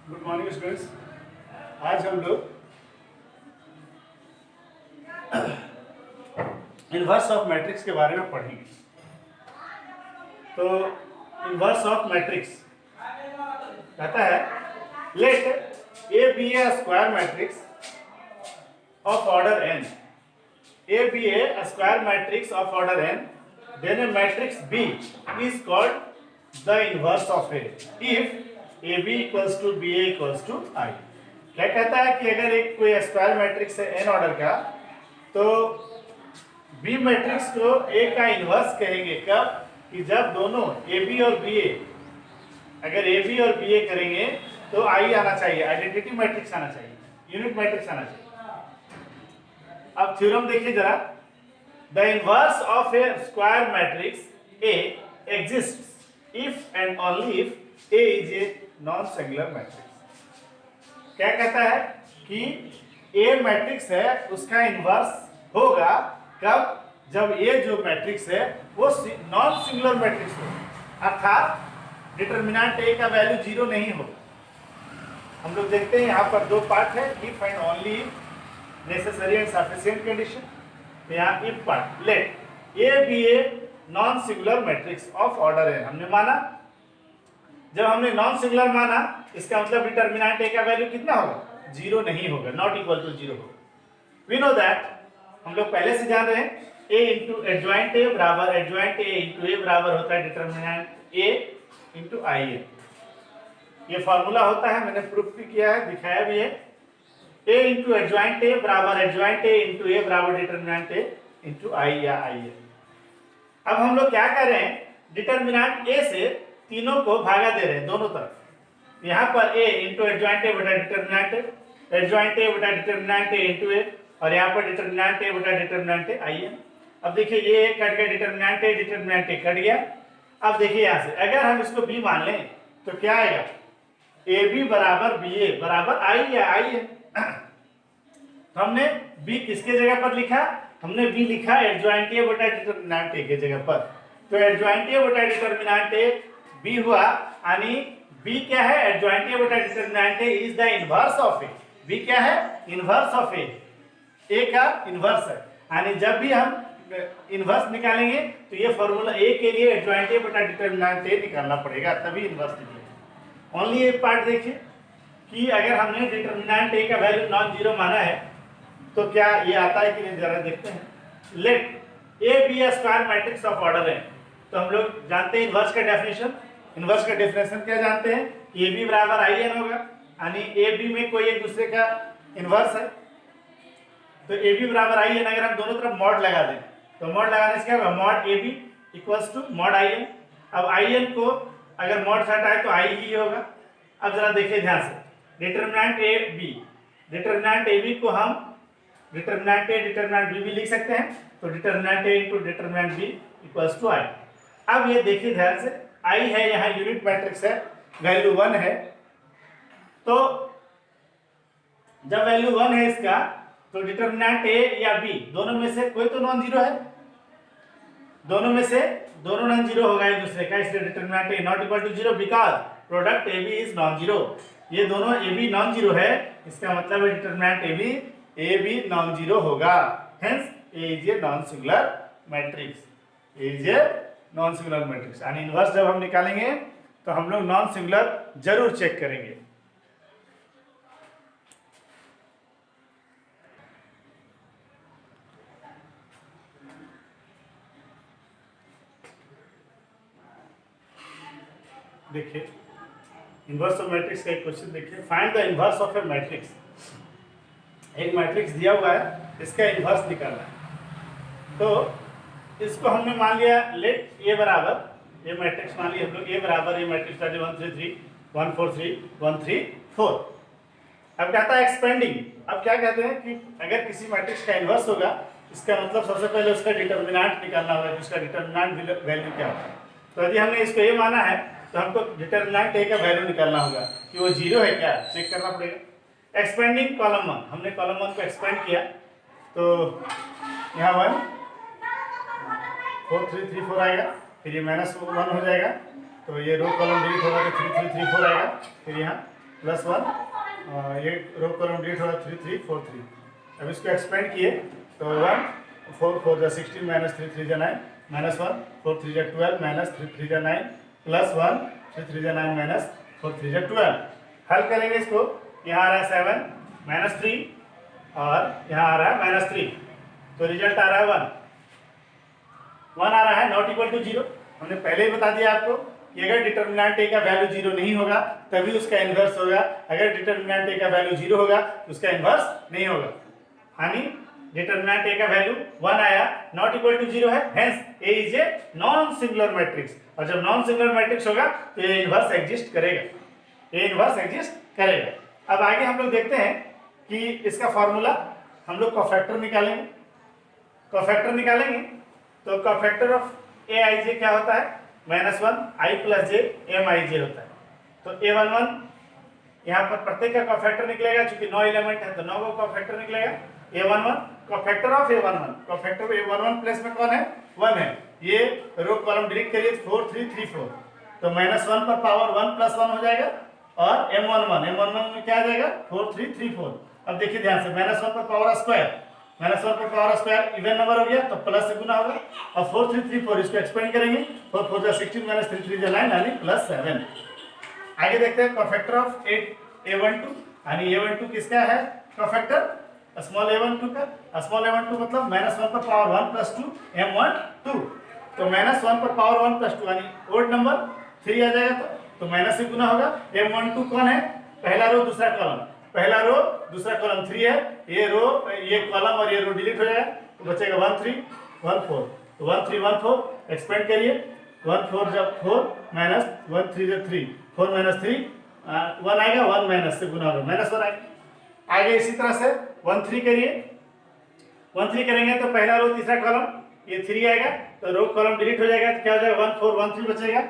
Good morning students. आज हम लोग इनवर्स ऑफ मैट्रिक्स के बारे में पढ़ेंगे। तो इनवर्स ऑफ मैट्रिक्स कहता है let A B A square matrix of order n, A B A square matrix of order n, then a matrix B is called the inverse of A if A B equals to B A equals to I. क्या कहता है कि अगर एक कोई square matrix है n order का, तो बी मैट्रिक्स को ए का इनवर्स कहेंगे कब? कि जब दोनों ए बी और बी ए, अगर ए बी और बी ए करेंगे तो आई आना चाहिए, आइडेंटिटी मैट्रिक्स आना चाहिए, यूनिट मैट्रिक्स आना चाहिए। अब थ्योरम देखिए जरा। The inverse of A square matrix A exists if and only if A is a non singular matrix. क्या कहता है कि ए मैट्रिक्स है उसका इनवर्स होगा कब? जब ए जो मैट्रिक्स है वो नॉन सिंगुलर मैट्रिक्स हो, अर्थात डिटरमिनेंट ए का वैल्यू 0 नहीं हो। हम लोग देखते हैं यहाँ पर दो पार्ट है, if and only if, necessary and sufficient condition. यहाँ if part, let A B a non singular matrix of order है। हमने माना, जब हमने नॉन सिंगुलर माना इसका मतलब डिटरमिनेंट ए का वैल्यू कितना होगा? 0 नहीं होगा, नॉट इक्वल टू 0 होगा। वी नो दैट, हम लोग पहले से जान रहे हैं ए इंटू एडजॉइंट ए बराबर एडजॉइंट ए इंटू ए बराबर होता है डिटरमिनेंट ए इंटू आई ए। ये फॉर्मूला होता है, मैंने प्रूफ भी किया है, दिखाया भी है। ए इंटू एडजॉइंट ए बराबर एडजॉइंट ए इंटू ए बराबर डिटरमिनेंट ए इंटू आई या आई ए। अब हम लोग क्या कर रहे हैं? डिटरमिनेंट ए से तीनों को भागा दे रहे हैं दोनों तरफ। यहाँ पर ए इंटू एडजॉइंट ए बटा डिटरमिनेंट ए, एडजॉइंट ए बटा डिटरमिनेंट ए इंटू ए, और यहाँ पर डिटरमिनेंट ए बटा डिटरमिनेंट ए आई है। अब देखिए ये कट गया, डिटरमिनेंट ए कट गया। अब देखिए यहाँ से अगर हम इसको बी मान लें तो क्या आएगा? ए बी बराबर बी ए बराबर आई या आई है। तो हमने बी किसके जगह पर लिखा? हमने बी लिखा एडजॉइंट ए बटा डिटरमिनेंट ए के जगह पर। तो एडजॉइंट ए बटा डिटरमिनेंट ए बी हुआ, यानी बी क्या है? एडजॉइंट ए बटा determinant A is the inverse of A. B क्या है? इनवर्स ऑफ ए का इनवर्स है। यानी जब भी हम इनवर्स निकालेंगे तो ये फॉर्मूला ए के लिए एडजॉइंट ए बटा डिटरमिनेंट ए निकालना पड़ेगा, तभी इनवर्स निकलेगा। ओनली एक पार्ट देखिए कि अगर हमने डिटरमिनेंट ए का वैल्यू नॉन जीरो माना है तो क्या ये आता है कि नहीं, जरा देखते हैं। Let A B A square matrix of order है, तो हम लोग जानते हैं इनवर्स का डेफिनेशन। इनवर्स का डेफिनेशन क्या जानते हैं? ए बी बराबर आई एन होगा, यानी ए बी में कोई एक दूसरे का इनवर्स है। तो ए बी बराबर आई एन, अगर हम दोनों तरफ मॉड लगा दें तो मॉड लगाने से क्या होगा? Mod A B equals to mod I N. अब आई एन को अगर मॉड से हटाए तो आई ही होगा। अब जरा देखिए ध्यान से, determinant A B, determinant A B को हम डिटरमिनेंट ए डिटरमिनेंट बी भी लिख सकते हैं। तो determinant A into determinant B equals to I. अब ये देखिए ध्यान से, आई है यहाँ यूनिट मैट्रिक्स है, वैल्यू 1 है। तो जब वैल्यू 1 है इसका, तो डिटरमिनेंट ए या बी दोनों में से कोई तो नॉन जीरो है, दोनों में से दोनों नॉन जीरो होगा एक दूसरे का, इसलिए determinant A not equal to 0 because product A B is non zero. ये दोनों ए बी नॉन जीरो है, इसका मतलब है determinant A B non zero होगा। Hence A is a non singular matrix, A is a non singular matrix. यानी inverse जब हम निकालेंगे तो हम लोग नॉन सिंगुलर जरूर चेक करेंगे। देखिए इनवर्स ऑफ मैट्रिक्स का एक क्वेश्चन देखिए। Find the inverse of A matrix. एक मैट्रिक्स दिया हुआ है, इसका इनवर्स निकालना है। तो इसको हमने मान लिया, लेट ए बराबर, ये मैट्रिक्स मान लिया हम लोग, ए बराबर ये मैट्रिक्स 1 3 3 1 4 3 1 3 4। अब कहता है एक्सपेंडिंग। अब क्या कहते हैं कि अगर किसी मैट्रिक्स का इनवर्स होगा, इसका मतलब सबसे पहले उसका डिटरमिनेंट निकालना होगा, उसका डिटरमिनेंट वैल्यू क्या होगा। तो यदि हमने इसको ये माना है तो हमको डिटरमिनेंट ए का वैल्यू निकालना होगा कि वो 0 है क्या, चेक करना पड़ेगा। एक्सपेंडिंग कॉलम 1, हमने कॉलम 1 को एक्सपेंड किया तो यहाँ 1 4 3 3 4 आएगा, फिर ये -1 हो जाएगा, तो ये रो कॉलम डिलीट होगा तो 3 3 3 4 आएगा, फिर यहाँ प्लस 1, ये रो कॉलम डिलीट होगा 3 3 4 3। अब इसको एक्सपेंड किए तो 1 4 4 जा 16 माइनस 3 3 जा 9 माइनस 1 4 3 जा 12 माइनस 3 3 जा 9 प्लस 1 3 3 जा 9 माइनस 4 3 जा 12। हल करेंगे इसको, यहाँ आ रहा है 7 माइनस 3 और यहाँ आ रहा है माइनस 3, तो रिजल्ट आ रहा है 1 आ रहा है, नॉट इक्वल टू 0। हमने पहले ही बता दिया आपको कि अगर डिटर्मिनेंट ए का वैल्यू 0 नहीं होगा तभी उसका इन्वर्स होगा, अगर डिटर्मिनेंट ए का वैल्यू 0 होगा तो उसका इन्वर्स नहीं होगा। यानी डिटर्मिनेंट ए का वैल्यू 1 आया, नॉट इक्वल टू 0 है, hence A is a non singular matrix, और जब नॉन सिंगुलर मैट्रिक्स होगा तो ये इन्वर्स एग्जिस्ट करेगा, ये इन्वर्स एग्जिस्ट करेगा। अब आगे हम लोग देखते हैं कि इसका फॉर्मूला हम लोग कोफैक्टर निकालेंगे। कोफैक्टर निकालेंगे तो कोफैक्टर ऑफ ए आई जे क्या होता है, -1 i प्लस जे एम आई जे होता है। तो a11 यहाँ पर प्रत्येक का कोफैक्टर निकलेगा, चूंकि 9 एलिमेंट है तो 9 का कोफैक्टर निकलेगा। a11 cofactor of a11, cofactor a11 place में कौन है, 1 है। ये रो कॉलम डिलीट करिए 4 3 3 4, तो -1 पर पावर 1 प्लस 1 हो जाएगा, और m11 में क्या आ जाएगा 4 3 3 4। अब देखिए ध्यान से, -1 पर पावर स्क्वायर, -1 पर पावर स्क्वायर इवन नंबर हो गया तो प्लस से गुना होगा, और 4 3 3 4 इसको एक्सपेंड करेंगे, 4 4 जा 16 माइनस 3 3 जा 9 यानी प्लस 7। आगे देखते हैं कोफैक्टर ऑफ a12, यानी a12 किसका है कोफैक्टर, स्मॉल a12 का। स्मॉल a12 मतलब -1 पर पावर 1 प्लस 2 m12, तो -1 पर पावर 1 प्लस 2 यानी ओड नंबर 3 आ जाएगा, तो माइनस से गुना होगा। m12 कौन है, पहला रो दूसरा कॉलम, पहला रो दूसरा कॉलम 3 है, ये रो ये कॉलम और ये रो डिलीट हो जाएगा, तो बचेगा 1 3 1 4, तो 1 3 1 4 एक्सपेंड करिए, 1 4 जब 4 माइनस 1 3 जब 3 4 माइनस 3 1 आएगा, 1 माइनस से गुना होगा -1 आएगा। आगे इसी तरह से 1 3 करिए, 1 3 करेंगे तो पहला रो तीसरा कॉलम ये 3 आएगा, तो रो कॉलम डिलीट हो जाएगा, तो क्या हो जाएगा 1 4 1 3 बचेगा।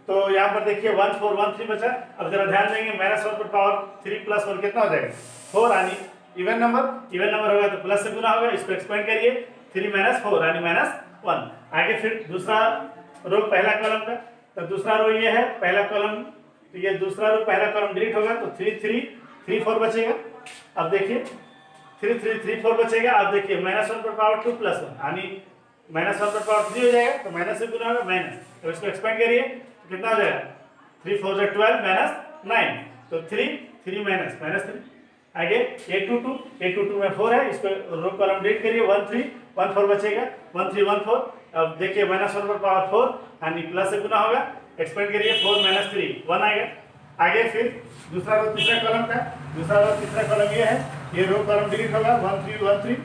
तो यहाँ पर देखिए 1 4 1 3 बचा। अब जरा ध्यान देंगे, -1 पर पावर 3 प्लस 1 कितना हो जाएगा 4, यानी इवन नंबर होगा तो प्लस से गुना होगा, इसको एक्सपेंड करिए 3 माइनस 4 यानी -1। आगे फिर दूसरा रो पहला कॉलम का, तो दूसरा रो ये है पहला कॉलम, तो ये दूसरा रो पहला कॉलम डिलीट होगा, तो 3 3 3 4 बचेगा। अब देखिए 3 3 3 4 बचेगा। अब देखिए -1 पर पावर 2 प्लस 1 यानी -1 पर पावर 3 हो जाएगा, तो माइनस से गुना होगा माइनस, तो इसको एक्सपेंड करिए तो कितना हो जाएगा 3 4 जा 12 माइनस 9, तो 3 3 माइनस -3। आगे a22 में 4 है, इसको रो कॉलम डिलीट करिए, 1 3 1 4 बचेगा, 1 3 1 4। अब देखिए -1 पर पावर 4 यानी प्लस से गुना होगा, एक्सपेंड करिए 4 माइनस 3 1 आएगा। आगे फिर दूसरा रो तीसरा कॉलम का, दूसरा रो तीसरा कॉलम ये है, ये रो कॉलम डिलीट होगा 1 3 1 3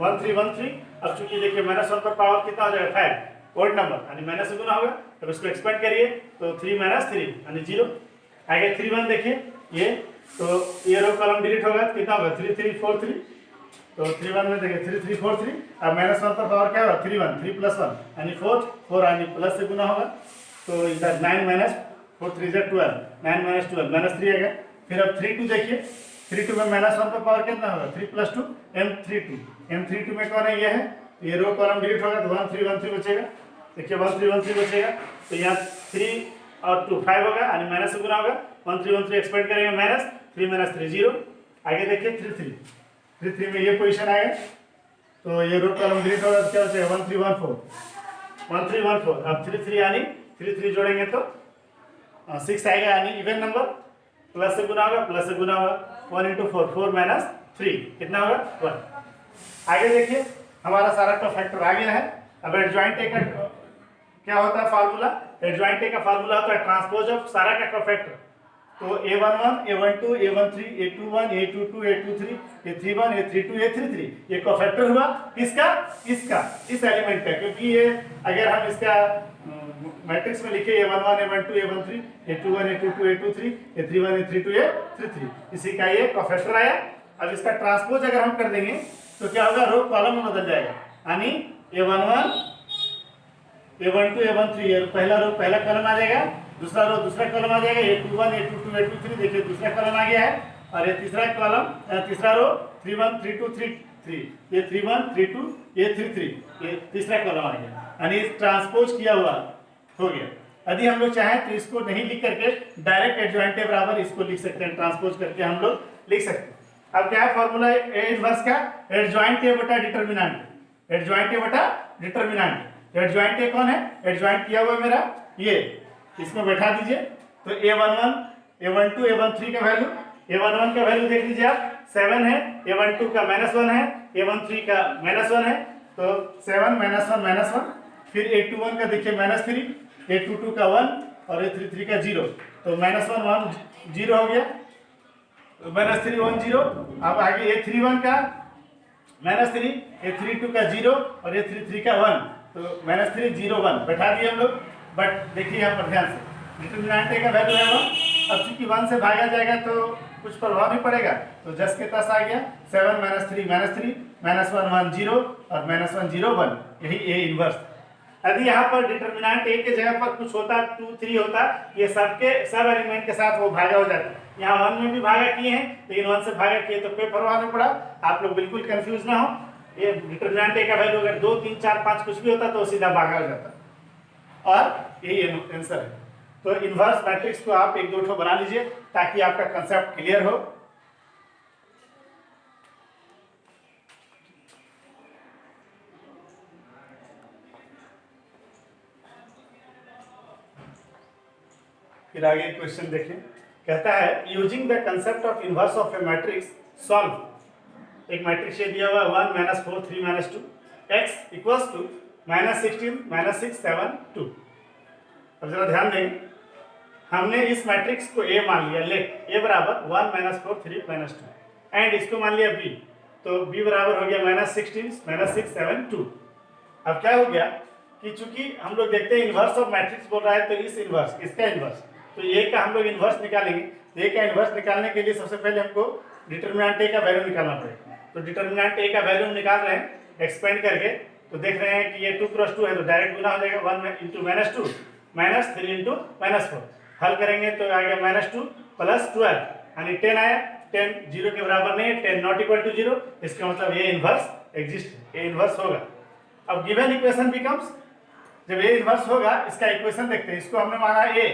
1 3 1 3। अब चूंकि देखिए -1 पर पावर कितना हो जाएगा 5 ओड नंबर यानी माइनस से गुना होगा, तब इसको एक्सपेंड करिए तो 3 माइनस 3 यानी 0। आगे 3 1 देखिए ये, तो ये रो कॉलम डिलीट होगा, कितना होगा 3 3 4 3, तो 3 1 में देखिए 3 3 4 3। अब -1 पर पावर क्या होगा 3 1 3 प्लस 1 यानी 4 यानी प्लस से गुना होगा, तो इधर 9 माइनस 4 3 जा 12 9 माइनस 12 -3 आएगा। फिर अब 3 2 देखिए, 3 2 में -1 पर पावर कितना होगा 3 प्लस 2 m32 में कौन है, ये है, ये रो कॉलम डिलीट होगा तो 1 3 1 3 बचेगा। देखिए 1 3 1 3 बचेगा, तो यहाँ 3 और 2 5 होगा यानी माइनस से गुना होगा, 1 3 1 3 एक्सपेंड करेंगे माइनस 3 माइनस 3 0। आगे देखिए 3 3 में ये पोजीशन आएगा, तो ये रो कॉलम डिलीट होगा तो क्या बचेगा 1 3 1 4। अब 3 3 यानी 3 3 जोड़ेंगे तो 6 आएगा यानी इवन नंबर, प्लस से गुना होगा, प्लस से गुना होगा 1 × 4 4 माइनस 3 कितना होगा 1। आगे देखिए हमारा सारा का फैक्टर आ गया है। अब एडजॉइंट ए का क्या होता है फार्मूला, एडजॉइंट ए का फार्मूला होता है ट्रांसपोज ऑफ सारा का कोफैक्टर, तो a11 a12 a13 a21 a22 a23 a31 a32 a33 ये कोफैक्टर हुआ किसका, इसका इस एलिमेंट का, क्योंकि ये अगर हम इसका मैट्रिक्स में लिखे a11 a12 a13 a21 a22 a23 a31 a32 a33 इसी का ये कोफैक्टर आया। अब इसका ट्रांसपोज अगर हम कर देंगे तो क्या होगा, रो कॉलम में बदल जाएगा, यानी a11 a12 a13 ये पहला रो पहला कॉलम आ जाएगा, दूसरा रो दूसरा कॉलम आ जाएगा, a21 a22 a23 देखिए दूसरा कॉलम आ गया है, और ये तीसरा कॉलम तीसरा रो 31 32 33 ये 31 32 ये 33 ये तीसरा कॉलम आ गया, यानी ट्रांसपोज किया हुआ हो गया। यदि हम लोग चाहें तो इसको नहीं लिख करके डायरेक्ट एडजॉइंट ए बराबर इसको लिख सकते हैं, ट्रांसपोज करके हम लोग लिख सकते हैं। अब क्या है फॉर्मूला ए इनवर्स का? एडजॉइंट ए बटा डिटर्मिनेंट, एडजॉइंट ए बटा डिटर्मिनेंट। एडजॉइंट ए कौन है? एडजॉइंट किया हुआ है मेरा ये, इसमें बैठा दीजिए। तो a11 a12 a13 का वैल्यू, a11 का वैल्यू देख लीजिए आप 7 है, a12 का -1 है, a13 का -1 है, तो 7 -1 फिर a21 का देखिए -3, a22 का 1 और a33 का 0, तो -1 1 0 हो गया, -3 1 0। अब आगे a31 का -3, a32 का 0 और a33 का 1, तो -3 0 1 बैठा दिए हम लोग। बट देखिए यहाँ पर ध्यान से, डिटर्मिनेंट ए का वैल्यू है 1, अब चूंकि 1 से भागा जाएगा तो कुछ प्रभाव नहीं पड़ेगा, तो जस के तस आ गया। 7 -3 -3 -1 1 0 और -1 0 1, यही ए इनवर्स। यदि यहाँ पर डिटर्मिनेंट ए के जगह पर कुछ होता 2 3 होता, ये सबके सब एलिमेंट के साथ वो भागा हो जाता। यहाँ 1 में भी भागा किए हैं, लेकिन 1 से भागा किए तो कोई प्रभाव नहीं पड़ा। आप लोग बिल्कुल कंफ्यूज ना हो, ये डिटर्मिनेंट ए का वैल्यू अगर 2 3 4 5 कुछ भी होता तो सीधा भागा हो जाता, और यही आंसर है। तो इनवर्स मैट्रिक्स को आप 1 2 ठो बना लीजिए ताकि आपका कंसेप्ट क्लियर हो। फिर आगे क्वेश्चन देखिए, कहता है using the concept of inverse of A matrix solve. एक मैट्रिक्स ये दिया हुआ है 1 -4 3 -2 x इक्वल्स टू -16 -6 7 2। अब जरा ध्यान दें, हमने इस मैट्रिक्स को A मान लिया, लेट A बराबर 1 -4 3 -2 एंड इसको मान लिया B, तो B बराबर हो गया -16 -6 7 2। अब क्या हो गया कि चूंकि हम लोग देखते हैं इनवर्स ऑफ मैट्रिक्स बोल रहा है, तो इस इनवर्स, इसका इनवर्स, तो A का हम लोग इनवर्स निकालेंगे। तो A का इनवर्स निकालने के लिए सबसे पहले हमको डिटर्मिनेंट A का वैल्यू निकालना पड़ेगा। तो डिटर्मिनेंट A का वैल्यू निकाल रहे हैं एक्सपेंड करके, तो देख रहे हैं कि ये 2 क्रॉस 2 है, तो डायरेक्ट गुना हो जाएगा 1 × -2 -3 × -4। हल करेंगे तो आ गया -2 + 12 यानी 10 आया। 10 0 के बराबर नहीं है, 10 नॉट इक्वल टू 0, इसका मतलब ये इनवर्स एग्जिस्ट है, ये इनवर्स होगा। अब गिवन इक्वेशन बिकम्स, जब ये इनवर्स होगा इसका इक्वेशन देखते हैं। इसको हमने माना a,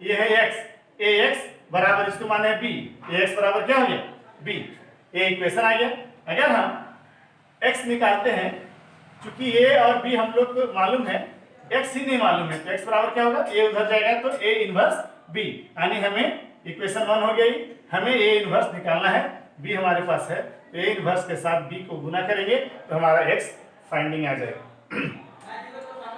ये है x, ax बराबर इसको माने b, ax बराबर क्या हो गया b, ये इक्वेशन आ गया। अगर हम x निकालते हैं, चूंकि a और b हम लोग को मालूम है, x ही नहीं मालूम है, तो x बराबर क्या होगा, a उधर जाएगा तो a इनवर्स b, यानी हमें इक्वेशन 1 हो गई। हमें a इनवर्स निकालना है, b हमारे पास है, तो a इनवर्स के साथ b को गुना करेंगे तो हमारा x फाइंडिंग आ जाएगा।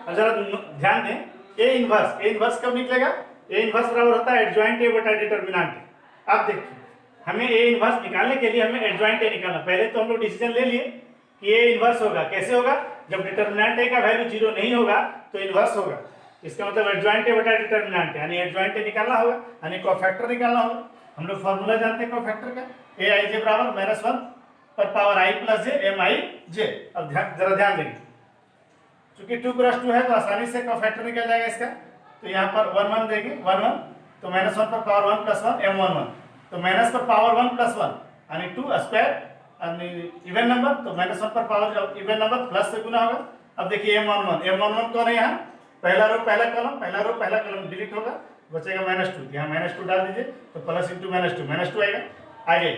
अब जरा ध्यान दें, a इनवर्स कब निकलेगा? a इनवर्स बराबर होता है एडजॉइंट a बटा डिटर्मिनेंट। अब देखिए, हमें a इनवर्स निकालने के लिए हमें एडजॉइंट a निकालना। पहले तो हम लोग डिसीजन ले लिए कि a इनवर्स होगा। कैसे होगा? जब डिटर्मिनेंट a का वैल्यू 0 नहीं होगा तो इनवर्स होगा। इसका मतलब एडजॉइंट a बटा डिटर्मिनेंट, यानी एडजॉइंट a निकालना होगा, यानी कोफैक्टर निकालना होगा। हम लोग फार्मूला जानते हैं कोफैक्टर का, aij बराबर -1 पर पावर i + j mij। अब जरा ध्यान देंगे, चूंकि 2 क्रॉस 2 है तो आसानी से कोफैक्टर निकल जाएगा इसका। तो यहाँ पर 1 1 देंगे, 1 1, तो -1 पर पावर 1 + 1 m1 1, तो माइनस पर पावर 1 + 1 यानी 2 स्क्वायर, यानी इवन नंबर, तो -1 पर पावर इवन नंबर प्लस से गुना होगा। अब देखिए m11 कौन है? यहाँ पहला रो पहला कॉलम डिलीट होगा, बचेगा -2, यहाँ -2 डाल दीजिए तो प्लस इंटू -2 आएगा। आगे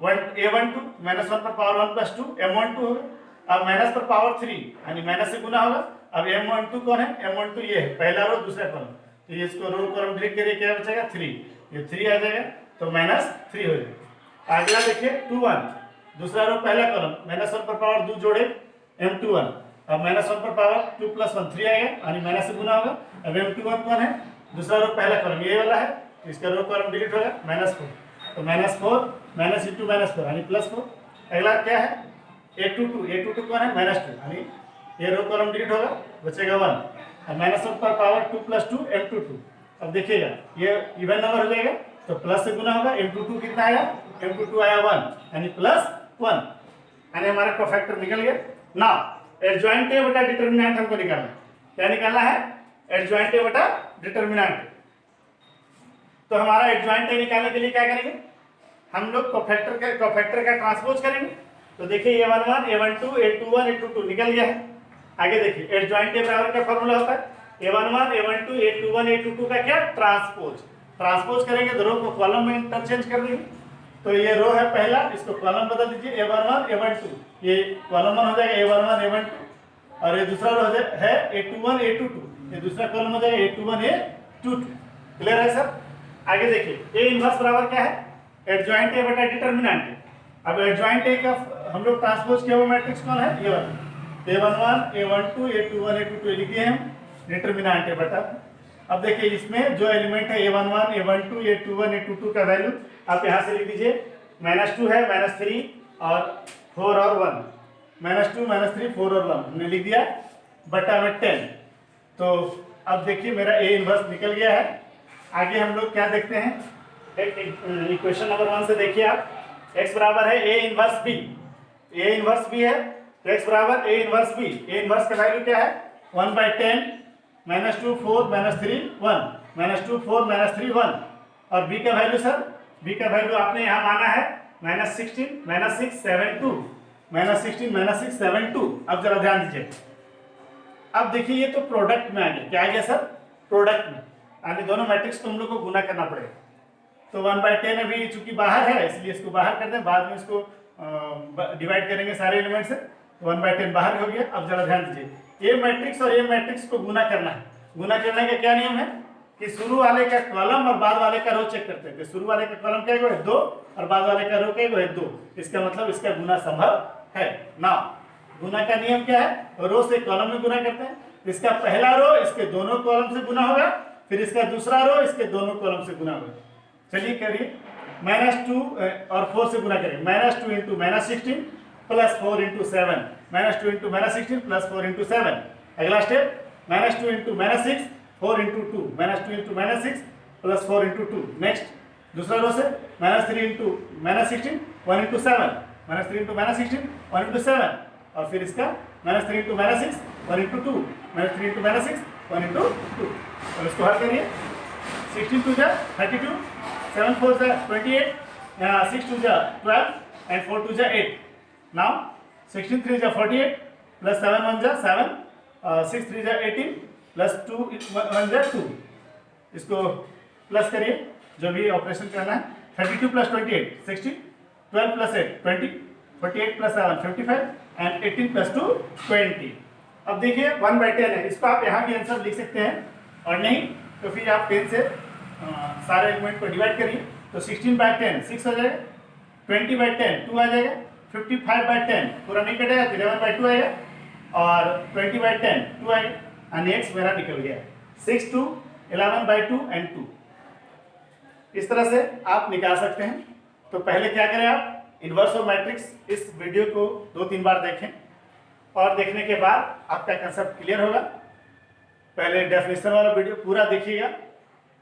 a12 -1 पर पावर 1 + 2 m12 होगा। अब माइनस पर पावर 3 यानी माइनस से गुना होगा। अब m12 कौन है? m12 ये है, पहला रो दूसरा कॉलम, तो ये इसको रो कॉलम डिलीट करिए, क्या बचेगा 3, ये 3 आ जाएगा तो -3 हो जाएगा। अगला देखिए 2 1, दूसरा रो पहला कॉलम, -1 पर पावर 2 जोड़े m21, अब -1 पर पावर 2 + 1 3 आएगा यानी माइनस से गुना होगा। अब m21 कौन है? दूसरा रो पहला कॉलम ये वाला है, तो इसका रो कॉलम डिलीट होगा, -4, तो -4 माइनस इंटू -4 यानी +4। अगला क्या है? a22 कौन है? -2 यानी ये रो कॉलम डिलीट होगा, बचेगा 1, अब -1 पर पावर 2 + 2 m22। अब देखिएगा ये इवन नंबर हो जाएगा तो प्लस से गुना होगा। m22 कितना आया? m22 आया 1 यानी +1, यानी हमारा कोफैक्टर निकल गया। नाउ एडजॉइंट a बटा डिटर्मिनेंट हमको निकालना है। क्या निकालना है? एडजॉइंट a बटा डिटर्मिनेंट। तो हमारा एडजॉइंट a निकालने के लिए क्या करेंगे? हम लोग कोफैक्टर का ट्रांसपोज करेंगे। तो देखिए a11 a12 a21 a22 निकल गया है। आगे देखिए एडजॉइंट a बराबर क्या फॉर्मूला होता है? A11 A12 A21 A22 का क्या ट्रांसपोज करेंगे तो रो को कॉलम में इंटरचेंज कर देंगे। तो ये रो है पहला, इसको कॉलम बदल दीजिए A11 A12, ये कॉलम 1 हो जाएगा A11 A12 और ये दूसरा रो है A21 A22, ये दूसरा कॉलम हो जाएगा A21 A22। क्लियर है सर? आगे देखिए A इनवर्स बराबर क्या है, एडजॉइंट ए बटा डिटरमिनेंट ए। अब एडजॉइंट ए का हम लोग ट्रांसपोज किया हुआ मैट्रिक्स कौन है, ये वाला A11 A12 A21 A22 लिख दिए हम, डिटरमिनेंट ए बटा। अब देखिए इसमें जो एलिमेंट है A11 A12 A21 A22 का वैल्यू आप यहाँ से लिख दीजिए, -2 है, -3 और 4 और 1, -2 -3 4 और 1 हमने लिख दिया बटा में 10। तो अब देखिए मेरा A इनवर्स निकल गया है। आगे हम लोग क्या देखते हैं, इक्वेशन नंबर 1 से देखिए आप, x बराबर है A inverse B, A inverse B है तो x बराबर A inverse B। A inverse का वैल्यू क्या है 1/10, -2 4 -3 1, -2 4 -3 1 और B का वैल्यू सर, B का वैल्यू आपने यहाँ माना है -16 -6 7 2, -16 -6 7 2। अब जरा ध्यान दीजिए, अब देखिए ये तो प्रोडक्ट में आ गया, क्या आ गया सर, प्रोडक्ट में, यानी दोनों मैट्रिक्स को हम लोग को गुना करना पड़ेगा। तो 1/10 अभी चूंकि बाहर है इसलिए इसको बाहर कर दें, बाद में इसको डिवाइड करेंगे सारे एलिमेंट से, तो 1/10 बाहर हो गया। अब जरा ध्यान दीजिए, ये मैट्रिक्स और ये मैट्रिक्स को गुना करना है। गुना करने का क्या नियम है कि शुरू वाले का कॉलम और बाद वाले का रो चेक करते हैं। शुरू वाले का कॉलम क्या है 2 और बाद वाले का रो क्या है 2, इसका मतलब इसका गुना संभव है ना। गुना का नियम क्या है, रो से कॉलम में गुना करते हैं, इसका पहला रो इसके दोनों कॉलम से गुना होगा, फिर इसका दूसरा रो इसके दोनों कॉलम से गुना होगा। चलिए करिए, -2 और 4 से गुना करेंगे, -2 into -16 plus 4 into 7, -2 into -16 plus 4 into 7। अगला step -2 into -6 4 into 2, -2 into -6 plus 4 into 2। Next दूसरा रो से -3 इंटू -16 1 इंटू 7, -3 इंटू -16 1 इंटू 7 और फिर इसका -3 इंटू -6 1 इंटू 2, -3 इंटू -6 1 इंटू 2। और इसको हल करिए, 16 2 जा 32, 7 4 जा 28, 6 2 जा 12 and 4 2 जा 8। नाउ 16 3 जा 48 प्लस 7 1 जा 7, 6 3 जा 18 प्लस 2 1 जा 2। इसको प्लस करिए, जो भी ऑपरेशन करना है। 32 plus 28 60, 12 plus 8 20, 48 plus 7 55 and 18 plus 2 20। अब देखिए 1/10 है, इसको आप यहाँ भी आंसर लिख सकते हैं और नहीं तो फिर आप 10 से सारे एलिमेंट को डिवाइड करिए, तो 16/10 6 हो जाएगा, 20/10 2 आ जाएगा, 55/10 पूरा नहीं कटेगा तो 11/2 आएगा और 20/10 2 आएगा। और नेक्स्ट मेरा निकल गया 6 2 11/2 एंड 2। इस तरह से आप निकाल सकते हैं। तो पहले क्या करें, आप इन्वर्स ऑफ मैट्रिक्स इस वीडियो को 2-3 बार देखें और देखने के बाद आपका कंसेप्ट क्लियर होगा। पहले डेफिनेशन वाला वीडियो पूरा देखिएगा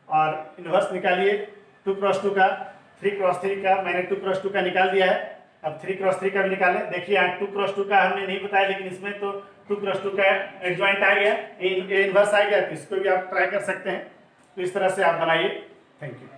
और इन्वर्स निकालिए 2x2 का, 3x3 का, मैंने 2x2 का निकाल दिया है। अब 3x3 का भी निकालें। देखिए यहाँ 2x2 का हमने नहीं बताया, लेकिन इसमें तो 2x2 का एडजॉइंट आ गया, इनवर्स आ गया, तो इसको भी आप ट्राई कर सकते हैं। तो इस तरह से आप बनाइए। Thank you.